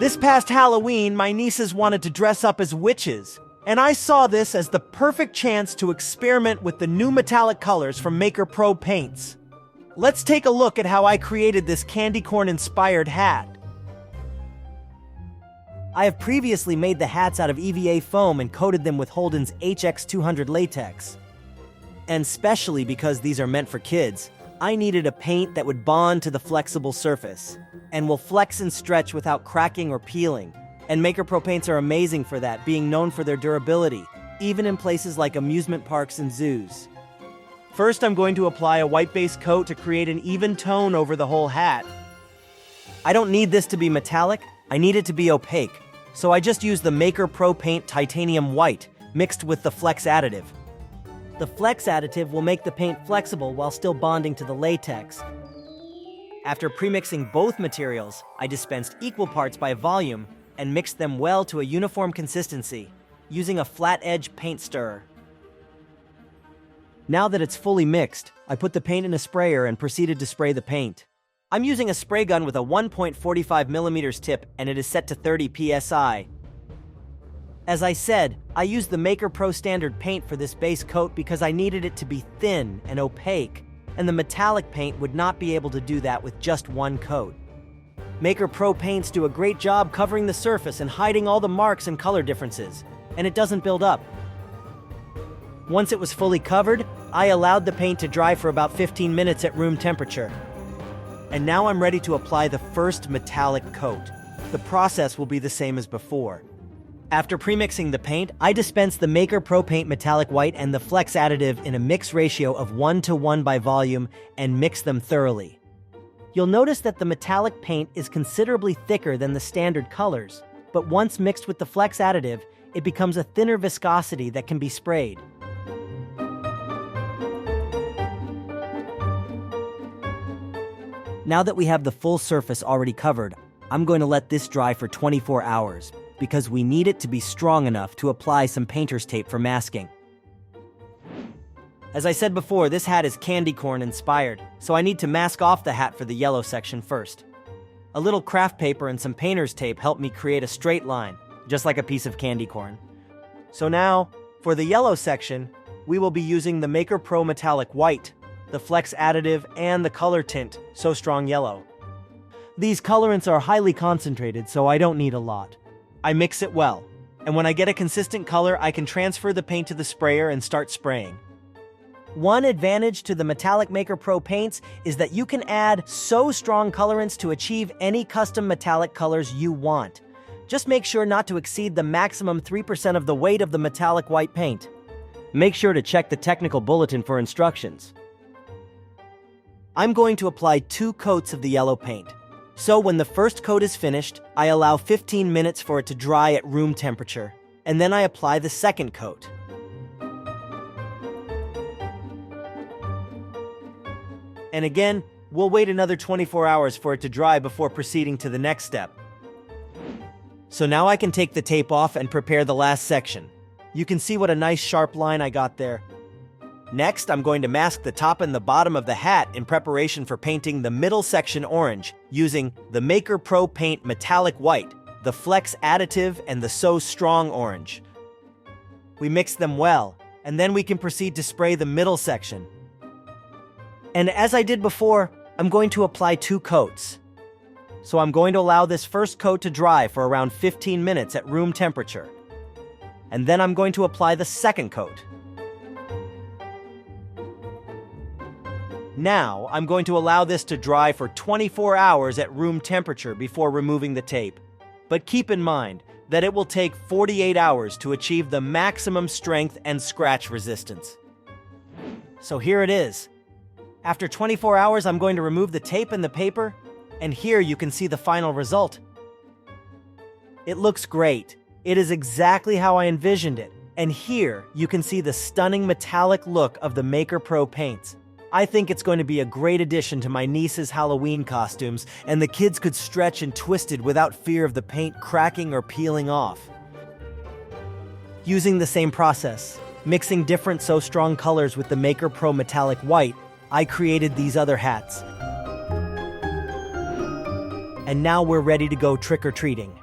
This past Halloween, my nieces wanted to dress up as witches, and I saw this as the perfect chance to experiment with the new metallic colors from Maker Pro paints. Let's take a look at how I created this candy corn-inspired hat. I have previously made the hats out of EVA foam and coated them with Holden's HX200 latex. And especially because these are meant for kids, I needed a paint that would bond to the flexible surface and will flex and stretch without cracking or peeling. And Maker Pro paints are amazing for that, being known for their durability, even in places like amusement parks and zoos. First, I'm going to apply a white base coat to create an even tone over the whole hat. I don't need this to be metallic, I need it to be opaque, so I just use the Maker Pro Paint Titanium White mixed with the Flex Additive. The Flex Additive will make the paint flexible while still bonding to the latex. After premixing both materials, I dispensed equal parts by volume and mixed them well to a uniform consistency, using a flat edge paint stirrer. Now that it's fully mixed, I put the paint in a sprayer and proceeded to spray the paint. I'm using a spray gun with a 1.45mm tip and it is set to 30 psi. As I said, I used the Maker Pro standard paint for this base coat because I needed it to be thin and opaque, and the metallic paint would not be able to do that with just one coat. Maker Pro paints do a great job covering the surface and hiding all the marks and color differences, and it doesn't build up. Once it was fully covered, I allowed the paint to dry for about 15 minutes at room temperature. And now I'm ready to apply the first metallic coat. The process will be the same as before. After premixing the paint, I dispense the Maker Pro Paint Metallic White and the Flex Additive in a mix ratio of 1:1 by volume and mix them thoroughly. You'll notice that the metallic paint is considerably thicker than the standard colors, but once mixed with the Flex Additive, it becomes a thinner viscosity that can be sprayed. Now that we have the full surface already covered, I'm going to let this dry for 24 hours because we need it to be strong enough to apply some painter's tape for masking. As I said before, this hat is candy corn inspired, so I need to mask off the hat for the yellow section first. A little craft paper and some painter's tape help me create a straight line, just like a piece of candy corn. So now, for the yellow section, we will be using the Maker Pro Metallic White, the Flex Additive, and the color tint, So Strong Yellow. These colorants are highly concentrated, so I don't need a lot. I mix it well, and when I get a consistent color, I can transfer the paint to the sprayer and start spraying. One advantage to the metallic Maker Pro paints is that you can add So Strong colorants to achieve any custom metallic colors you want. Just make sure not to exceed the maximum 3% of the weight of the metallic white paint. Make sure to check the technical bulletin for instructions. I'm going to apply 2 coats of the yellow paint. So when the first coat is finished, I allow 15 minutes for it to dry at room temperature, and then I apply the second coat. And again, we'll wait another 24 hours for it to dry before proceeding to the next step. So now I can take the tape off and prepare the last section. You can see what a nice sharp line I got there. Next, I'm going to mask the top and the bottom of the hat in preparation for painting the middle section orange using the Maker Pro Paint Metallic White, the Flex Additive, and the So Strong Orange. We mix them well, and then we can proceed to spray the middle section. And as I did before, I'm going to apply 2 coats. So I'm going to allow this first coat to dry for around 15 minutes at room temperature. And then I'm going to apply the second coat. Now, I'm going to allow this to dry for 24 hours at room temperature before removing the tape. But keep in mind that it will take 48 hours to achieve the maximum strength and scratch resistance. So here it is. After 24 hours, I'm going to remove the tape and the paper, and here you can see the final result. It looks great. It is exactly how I envisioned it. And here you can see the stunning metallic look of the Maker Pro paints. I think it's going to be a great addition to my niece's Halloween costumes, and the kids could stretch and twist it without fear of the paint cracking or peeling off. Using the same process, mixing different So Strong colors with the Maker Pro Metallic White, I created these other hats. And now we're ready to go trick-or-treating.